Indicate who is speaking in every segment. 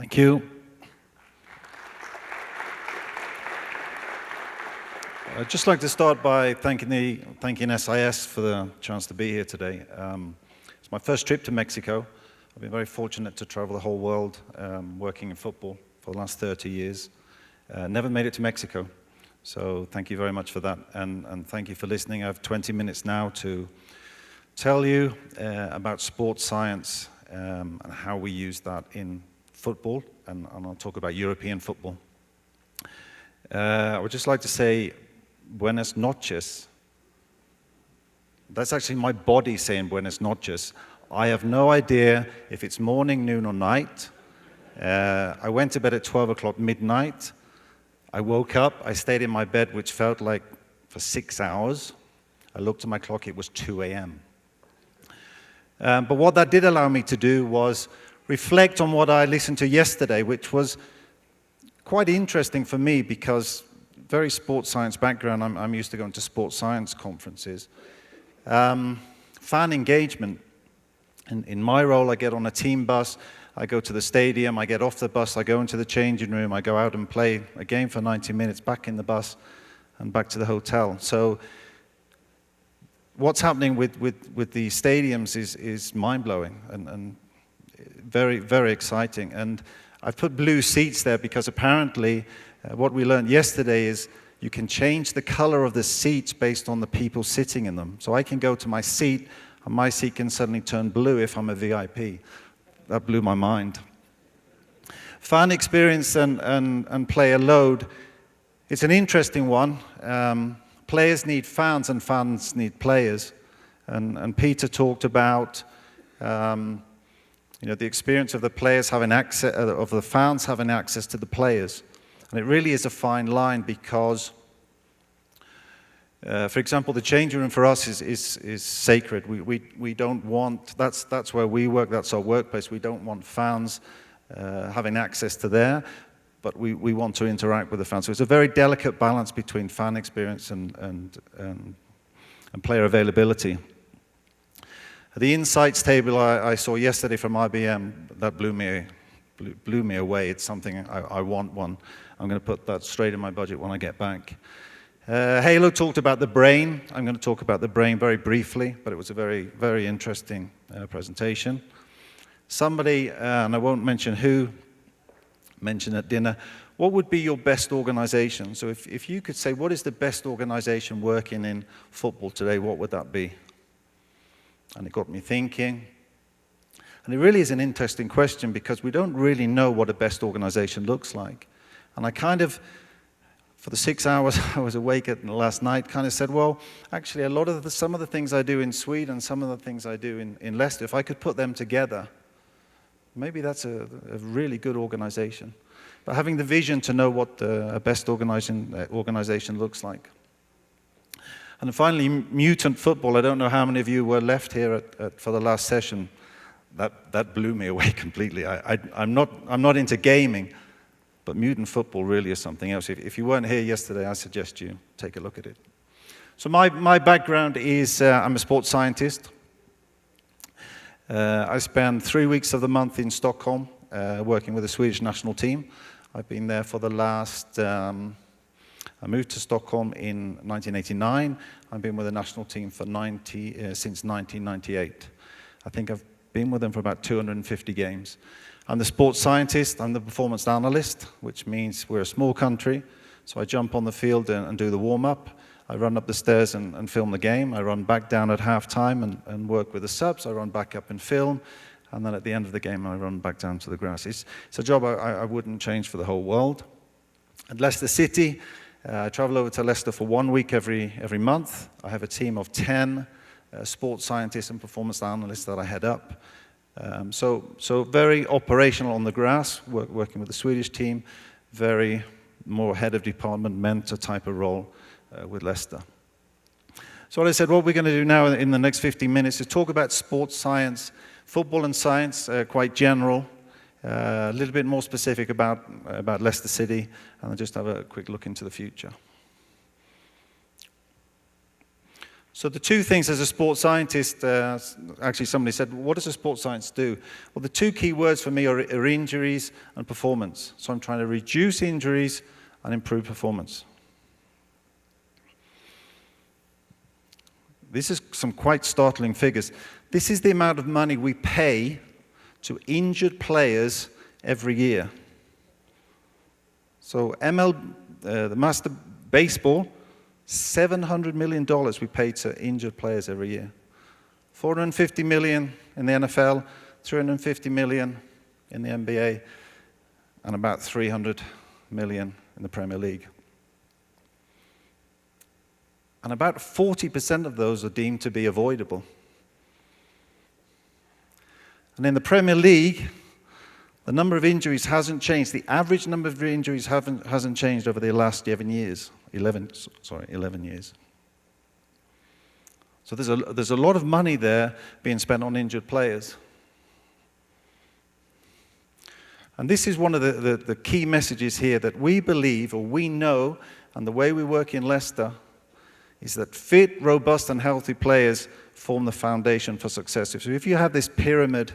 Speaker 1: Thank you. I'd just like to start by thanking SIS for the chance to be here today. It's my first trip to Mexico. I've been very fortunate to travel the whole world working in football for the last 30 years. Never made it to Mexico, so thank you very much for that, and thank you for listening. I have 20 minutes now to tell you about sports science and how we use that in football, and I'll talk about European football. I would just like to say buenas noches. That's actually my body saying buenas noches. I have no idea if it's morning, noon, or night. I went to bed at 12 o'clock midnight. I woke up, I stayed in my bed, which felt like for 6 hours. I looked at my clock, it was 2 a.m. But what that did allow me to do was reflect on what I listened to yesterday, which was quite interesting for me because very sports science background, I'm used to going to sports science conferences. Fan engagement. In my role, I get on a team bus, I go to the stadium, I get off the bus, I go into the changing room, I go out and play a game for 90 minutes, back in the bus, and back to the hotel. So what's happening with the stadiums is mind-blowing and very, very exciting. And I've put blue seats there because apparently what we learned yesterday is you can change the color of the seats based on the people sitting in them. So I can go to my seat, and my seat can suddenly turn blue if I'm a VIP. That blew my mind. Fan experience and player load. It's an interesting one. Players need fans and fans need players. And Peter talked about the experience of the players having access, of the fans having access to the players. And it really is a fine line because, for example, the changing room for us is sacred. We don't want, that's where we work, that's our workplace. We don't want fans having access to there, but we want to interact with the fans. So it's a very delicate balance between fan experience and player availability. The insights table I saw yesterday from IBM, that blew me away. It's something I want one. I'm going to put that straight in my budget when I get back. Halo talked about the brain. I'm going to talk about the brain very briefly, but it was a very, very interesting presentation. Somebody, and I won't mention who, mentioned at dinner, what would be your best organization? So if you could say, what is the best organization working in football today, what would that be? And it got me thinking. And it really is an interesting question because we don't really know what a best organization looks like. And I kind of, for the 6 hours I was awake last night, kind of said, well, actually some of the things I do in Sweden, some of the things I do in Leicester, if I could put them together, maybe that's a really good organization. But having the vision to know what a best organization looks like. And then finally, mutant football. I don't know how many of you were left here for the last session. That blew me away completely. I'm not into gaming, but mutant football really is something else. If you weren't here yesterday, I suggest you take a look at it. So my background is I'm a sports scientist. I spend 3 weeks of the month in Stockholm working with the Swedish national team. I've been there for the last, I moved to Stockholm in 1989. I've been with the national team for since 1998. I think I've been with them for about 250 games. I'm the sports scientist, I'm the performance analyst, which means we're a small country. So I jump on the field and do the warm-up. I run up the stairs and film the game. I run back down at halftime and work with the subs. I run back up and film. And then at the end of the game, I run back down to the grass. It's a job I wouldn't change for the whole world. At Leicester City, I travel over to Leicester for 1 week every month. I have a team of 10 sports scientists and performance analysts that I head up. So very operational on the grass, working with the Swedish team, very more head of department, mentor type of role with Leicester. So what I said, what we're going to do now in the next 15 minutes is talk about sports science, football and science, quite general, a little bit more specific about Leicester City, and then just have a quick look into the future. So the two things as a sports scientist, actually somebody said, what does a sports scientist do? Well, the two key words for me are injuries and performance. So I'm trying to reduce injuries and improve performance. This is some quite startling figures. This is the amount of money we pay to injured players every year. So the Master Baseball, $700 million we pay to injured players every year. $450 million in the NFL, $350 million in the NBA, and about $300 million in the Premier League. And about 40% of those are deemed to be avoidable. And in the Premier League, the number of injuries hasn't changed. The average number of injuries hasn't changed over the last 11 years. 11 years. So there's a lot of money there being spent on injured players. And this is one of the key messages here, that we believe, or we know, and the way we work in Leicester, is that fit, robust, and healthy players form the foundation for success. So if you have this pyramid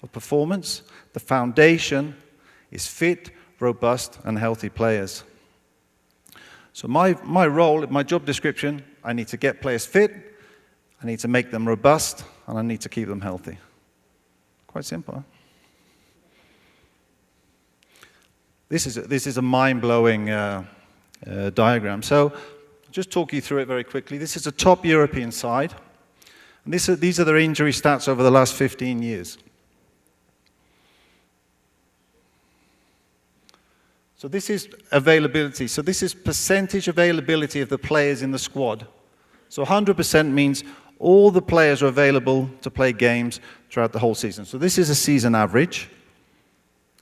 Speaker 1: of performance, the foundation is fit, robust, and healthy players. So my role, my job description, I need to get players fit, I need to make them robust, and I need to keep them healthy. Quite simple, huh? This is a mind-blowing diagram. So I'll just talk you through it very quickly. This is a top European side. And these are their injury stats over the last 15 years. So this is availability. So this is percentage availability of the players in the squad. So 100% means all the players are available to play games throughout the whole season. So this is a season average.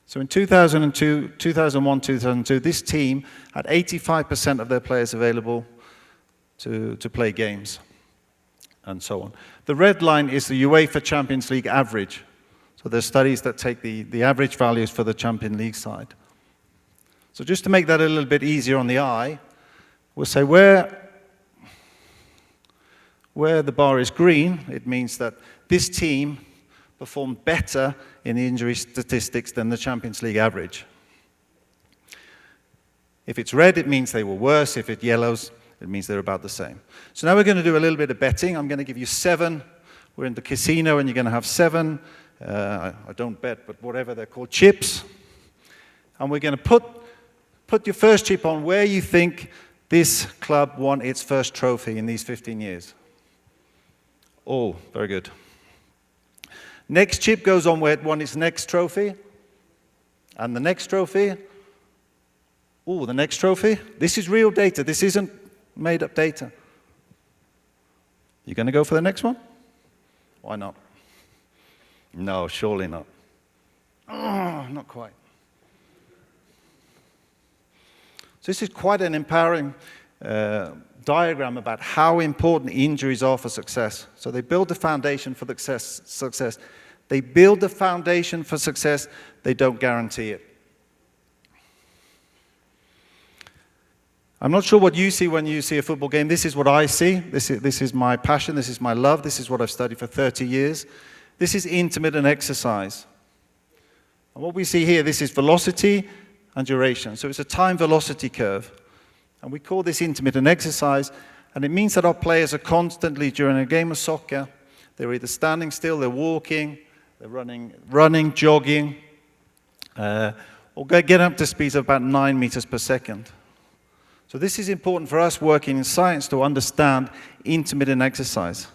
Speaker 1: So in 2001, 2002, this team had 85% of their players available to play games, and so on. The red line is the UEFA Champions League average. So there's studies that take the average values for the Champions League side. So just to make that a little bit easier on the eye, we'll say where the bar is green, it means that this team performed better in the injury statistics than the Champions League average. If it's red, it means they were worse. If it's yellows, it means they're about the same. So now we're going to do a little bit of betting. I'm going to give you 7. We're in the casino, and you're going to have 7, I don't bet, but whatever they're called, chips. And we're going to put your first chip on where you think this club won its first trophy in these 15 years. Oh, very good. Next chip goes on where it won its next trophy. And the next trophy. Oh, the next trophy. This is real data. This isn't made up data. You going to go for the next one? Why not? No, surely not. Oh, not quite. So this is quite an empowering diagram about how important injuries are for success. So they build the foundation for success. They build the foundation for success. They don't guarantee it. I'm not sure what you see when you see a football game. This is what I see. This is my passion. This is my love. This is what I've studied for 30 years. This is intermittent exercise. And what we see here, this is velocity and duration. So it's a time velocity curve. And we call this intermittent exercise. And it means that our players are constantly, during a game of soccer, they're either standing still, they're walking, they're running, jogging, or get up to speeds of about 9 meters per second. So this is important for us working in science to understand intermittent exercise.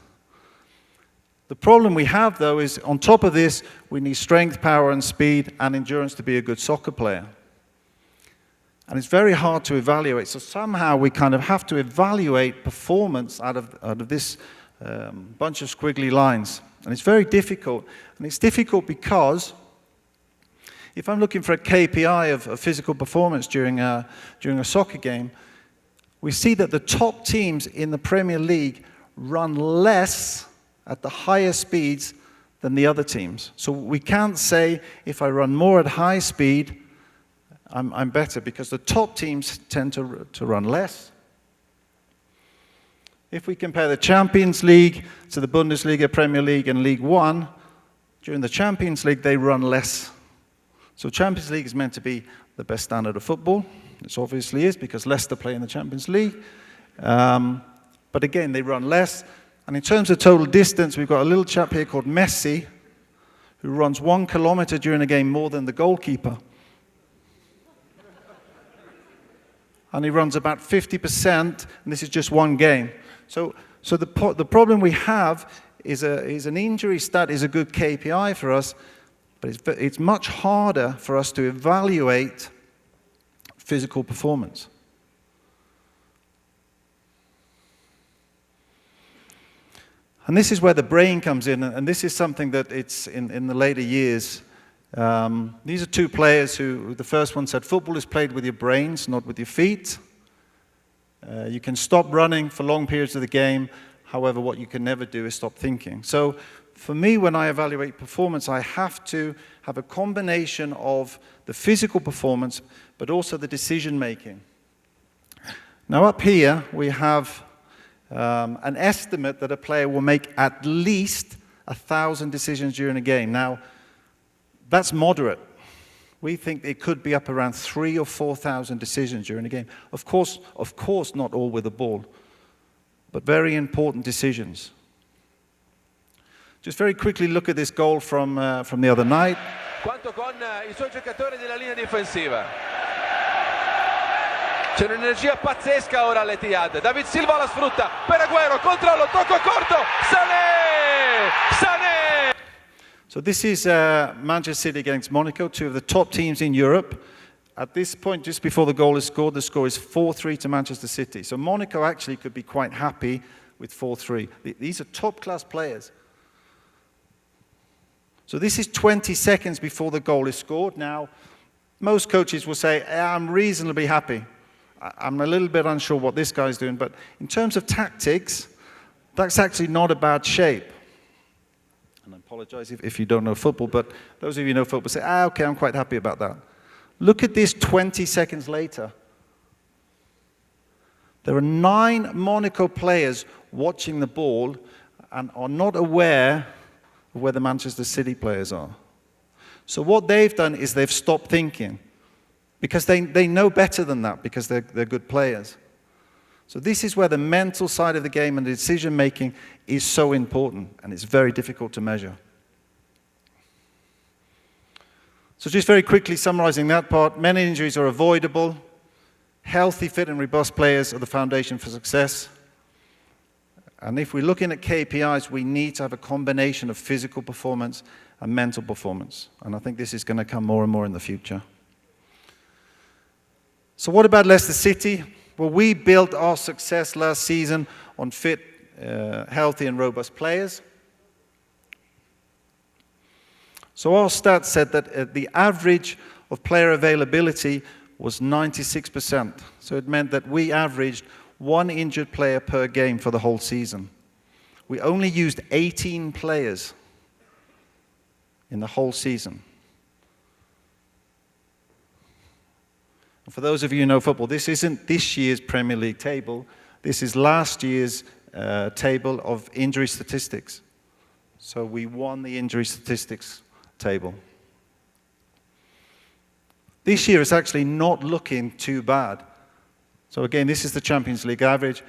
Speaker 1: The problem we have, though, is on top of this, we need strength, power, and speed, and endurance to be a good soccer player. And it's very hard to evaluate. So somehow we kind of have to evaluate performance out of this bunch of squiggly lines. And it's very difficult. And it's difficult because if I'm looking for a KPI of physical performance during a soccer game, we see that the top teams in the Premier League run less at the higher speeds than the other teams. So we can't say if I run more at high speed, I'm better, because the top teams tend to run less. If we compare the Champions League to the Bundesliga, Premier League, and League One, during the Champions League, they run less. So Champions League is meant to be the best standard of football. It obviously is because Leicester play in the Champions League. But again, they run less. And in terms of total distance, we've got a little chap here called Messi, who runs 1 kilometer during a game more than the goalkeeper. And he runs about 50%, and this is just one game. So the problem we have is an injury stat is a good KPI for us, but it's much harder for us to evaluate physical performance. And this is where the brain comes in, and this is something that it's in the later years. These are two players who, the first one said, football is played with your brains, not with your feet. You can stop running for long periods of the game. However, what you can never do is stop thinking. So for me, when I evaluate performance, I have to have a combination of the physical performance, but also the decision making. Now up here, we have an estimate that a player will make at least 1,000 decisions during a game. Now, that's moderate. We think it could be up around 3,000 or 4,000 decisions during a game. Of course, not all with the ball, but very important decisions. Just very quickly look at this goal from the other night.
Speaker 2: Quanto con I suoi giocatori della linea difensiva. C'è un'energia pazzesca ora all'Etihad. David Silva la sfrutta per Agüero, controllo, tocco corto, Sané! Sané!
Speaker 1: So this is Manchester City against Monaco, two of the top teams in Europe. At this point, just before the goal is scored, the score is 4-3 to Manchester City. So Monaco actually could be quite happy with 4-3. These are top-class players. So this is 20 seconds before the goal is scored. Now, most coaches will say, I'm reasonably happy. I'm a little bit unsure what this guy's doing, but in terms of tactics, that's actually not a bad shape. And I apologize if you don't know football, but those of you who know football say, okay, I'm quite happy about that. Look at this 20 seconds later. There are 9 Monaco players watching the ball and are not aware of where the Manchester City players are. So what they've done is they've stopped thinking because they know better than that because they're good players. So this is where the mental side of the game and the decision making is so important, and it's very difficult to measure. So just very quickly summarizing that part, many injuries are avoidable. Healthy, fit and robust players are the foundation for success. And if we're looking at KPIs, we need to have a combination of physical performance and mental performance. And I think this is going to come more and more in the future. So what about Leicester City? Well, we built our success last season on fit, healthy and robust players. So our stats said that the average of player availability was 96%. So it meant that we averaged 1 injured player per game for the whole season. We only used 18 players in the whole season. And for those of you who know football, this isn't this year's Premier League table. This is last year's table of injury statistics. So we won the injury statistics table. This year it's actually not looking too bad. So again, this is the Champions League average.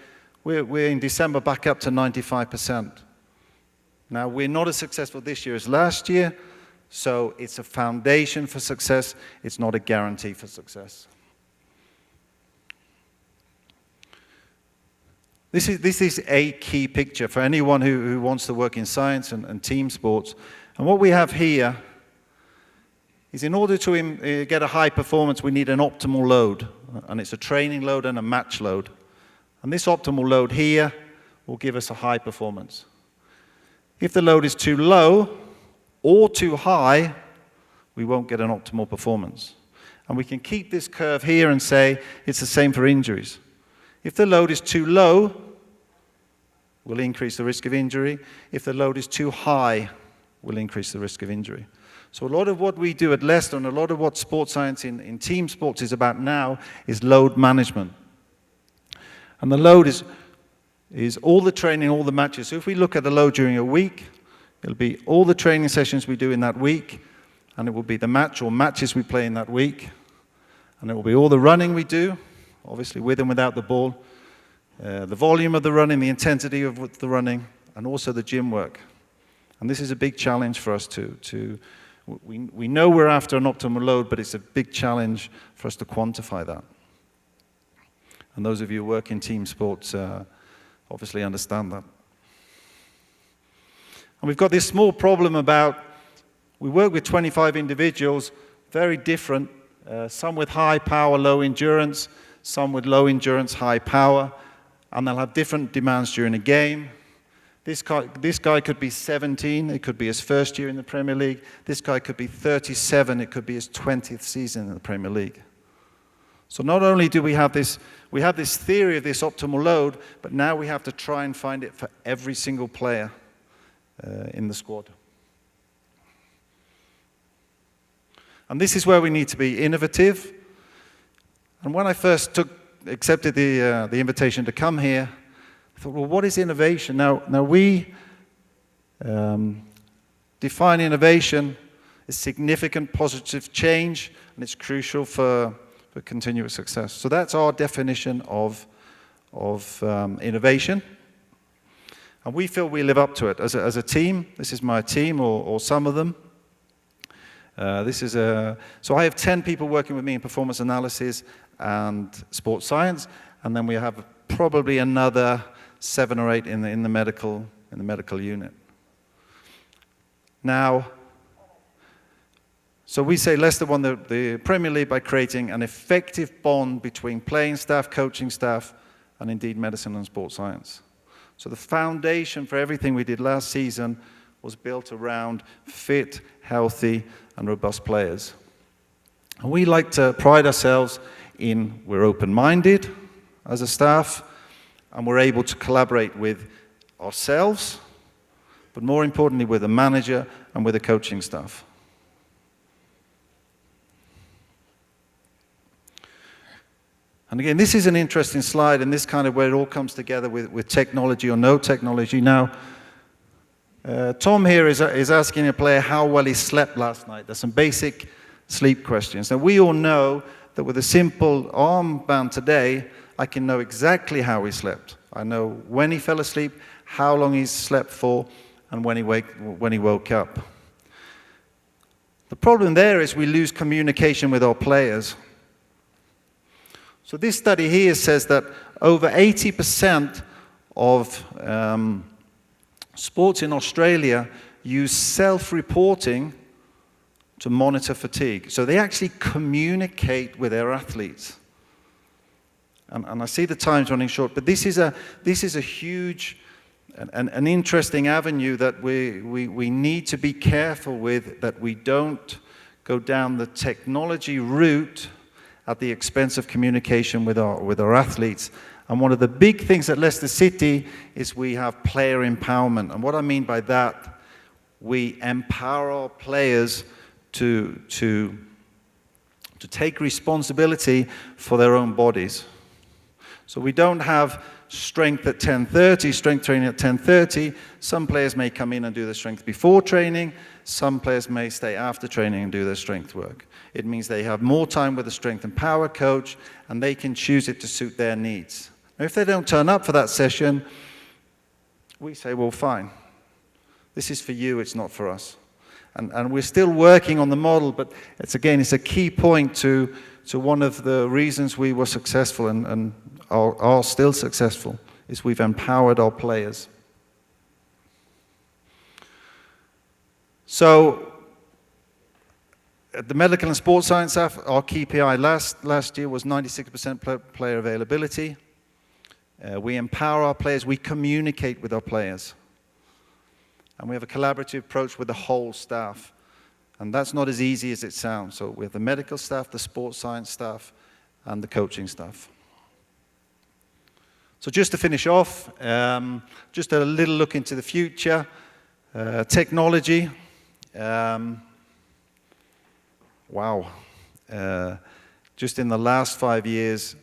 Speaker 1: We're in December back up to 95%. Now, we're not as successful this year as last year, so it's a foundation for success. It's not a guarantee for success. This is a key picture for anyone who wants to work in science and team sports. And what we have here is in order to get a high performance, we need an optimal load. And it's a training load and a match load. And this optimal load here will give us a high performance. If the load is too low or too high, we won't get an optimal performance. And we can keep this curve here and say it's the same for injuries. If the load is too low, we'll increase the risk of injury. If the load is too high, we'll increase the risk of injury. So a lot of what we do at Leicester and a lot of what sports science in team sports is about now is load management. And the load is is all the training, all the matches. So if we look at the load during a week, it'll be all the training sessions we do in that week, and it will be the match or matches we play in that week, and it will be all the running we do, obviously with and without the ball, the volume of the running, the intensity of the running, and also the gym work. And this is a big challenge for us we know we're after an optimal load, but it's a big challenge for us to quantify that. And those of you who work in team sports obviously understand that. And we've got this small problem about, we work with 25 individuals, very different, some with high power, low endurance, some with low endurance, high power, and they'll have different demands during a game. This guy could be 17, it could be his first year in the Premier League. This guy could be 37, it could be his 20th season in the Premier League. So not only do we have this theory of this optimal load, but now we have to try and find it for every single player in the squad. And this is where we need to be innovative. And when I first accepted the invitation to come here, I thought, well, what is innovation? Now we define innovation as significant positive change, and it's crucial for continuous success. So that's our definition of innovation. And we feel we live up to it as a team. This is my team, or some of them. So I have 10 people working with me in performance analysis and sports science, and then we have probably another 7 or 8 in the medical unit. Now, so we say Leicester won the Premier League by creating an effective bond between playing staff, coaching staff, and indeed medicine and sports science. So the foundation for everything we did last season was built around fit, healthy, and robust players. And we like to pride ourselves in we're open-minded as a staff, and we're able to collaborate with ourselves, but more importantly with the manager and with the coaching staff. And again, this is an interesting slide, and this kind of where it all comes together with technology or no technology. Now, Tom here is asking a player how well he slept last night. There's some basic sleep questions. Now, we all know that with a simple armband today, I can know exactly how he slept. I know when he fell asleep, how long he slept for, and when he woke up. The problem there is we lose communication with our players. So this study here says that over 80% of sports in Australia use self-reporting to monitor fatigue. So they actually communicate with their athletes. And I see the time's running short, but this is a huge, an interesting avenue that we need to be careful with, that we don't go down the technology route at the expense of communication with our athletes. And one of the big things at Leicester City is we have player empowerment. And what I mean by that, we empower our players to take responsibility for their own bodies. So we don't have strength at 10:30, strength training at 10:30. Some players may come in and do their strength before training. Some players may stay after training and do their strength work. It means they have more time with a strength and power coach, and they can choose it to suit their needs. Now, if they don't turn up for that session, we say, well, fine. This is for you, it's not for us. And we're still working on the model, but it's a key point to one of the reasons we were successful and are still successful, is we've empowered our players. So, at the medical and sports science staff, our KPI last year was 96% player availability. We empower our players, we communicate with our players. And we have a collaborative approach with the whole staff. And that's not as easy as it sounds. So we have the medical staff, the sports science staff, and the coaching staff. So just to finish off, just a little look into the future. Technology. Wow. Just in the last 5 years,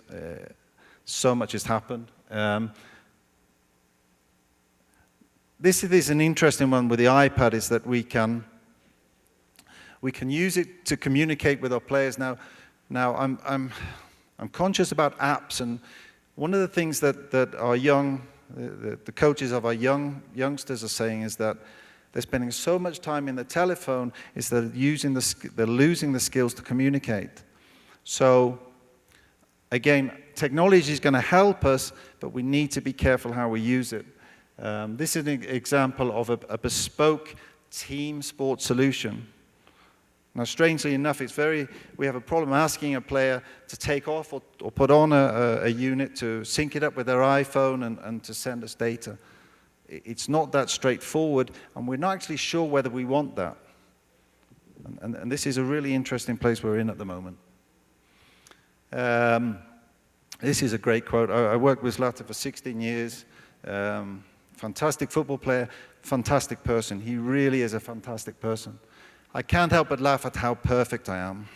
Speaker 1: so much has happened. this is an interesting one with the iPad, is that we can use it to communicate with our players. Now I'm conscious about apps, and one of the things that our the coaches of our youngsters are saying is that they're spending so much time in the telephone is that they're losing the skills to communicate. So again, technology is going to help us, but we need to be careful how we use it. This is an example of a bespoke team sport solution. Now, strangely enough, we have a problem asking a player to take off or put on a unit to sync it up with their iPhone and to send us data. It's not that straightforward, and we're not actually sure whether we want that. And this is a really interesting place we're in at the moment. This is a great quote. I worked with Zlatan for 16 years. Fantastic football player, fantastic person. He really is a fantastic person. I can't help but laugh at how perfect I am.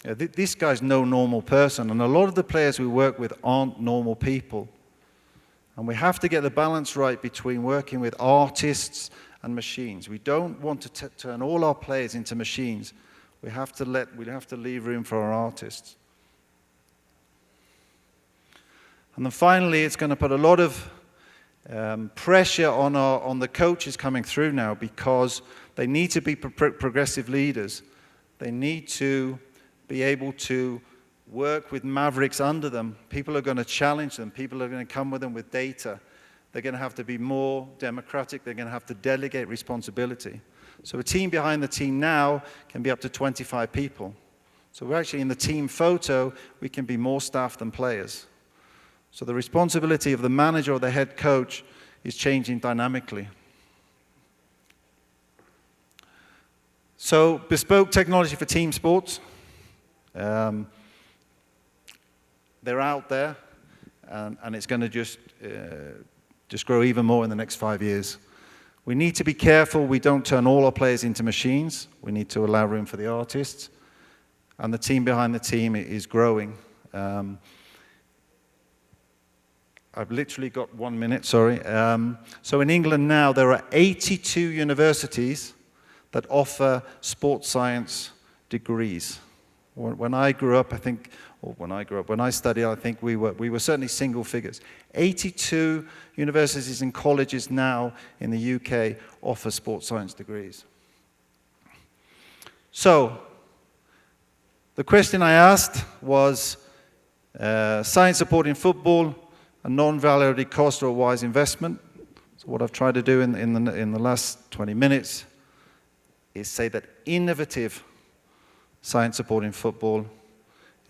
Speaker 1: This guy's no normal person, and a lot of the players we work with aren't normal people. And we have to get the balance right between working with artists and machines. We don't want to turn all our players into machines. We have to leave room for our artists. And then finally, it's going to put a lot of pressure on the coaches coming through now, because they need to be progressive leaders. They need to be able to work with mavericks under them. People are going to challenge them. People are going to come with them with data. They're going to have to be more democratic. They're going to have to delegate responsibility. So a team behind the team now can be up to 25 people. So we're actually in the team photo, we can be more staff than players. So the responsibility of the manager or the head coach is changing dynamically. So bespoke technology for team sports. They're out there, and it's going to just grow even more in the next 5 years. We need to be careful we don't turn all our players into machines. We need to allow room for the artists. And the team behind the team is growing. I've literally got 1 minute, sorry. So in England now, there are 82 universities that offer sports science degrees. When I grew up, when I studied, I think we were certainly single figures. 82 universities and colleges now in the UK offer sports science degrees. So, the question I asked was, science supporting football, a non-value cost or a wise investment. So what I've tried to do in the last 20 minutes is say that innovative science supporting football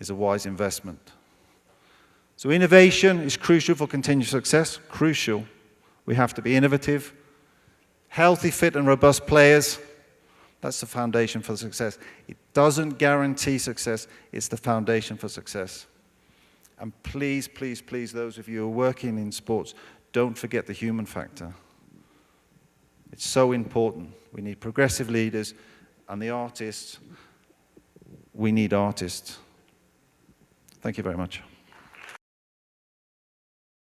Speaker 1: is a wise investment. So innovation is crucial for continued success. Crucial. We have to be innovative. Healthy, fit, and robust players. That's the foundation for success. It doesn't guarantee success. It's the foundation for success. And please, please, please, those of you who are working in sports, don't forget the human factor. It's so important. We need progressive leaders, and the artists, we need artists. Thank you very much.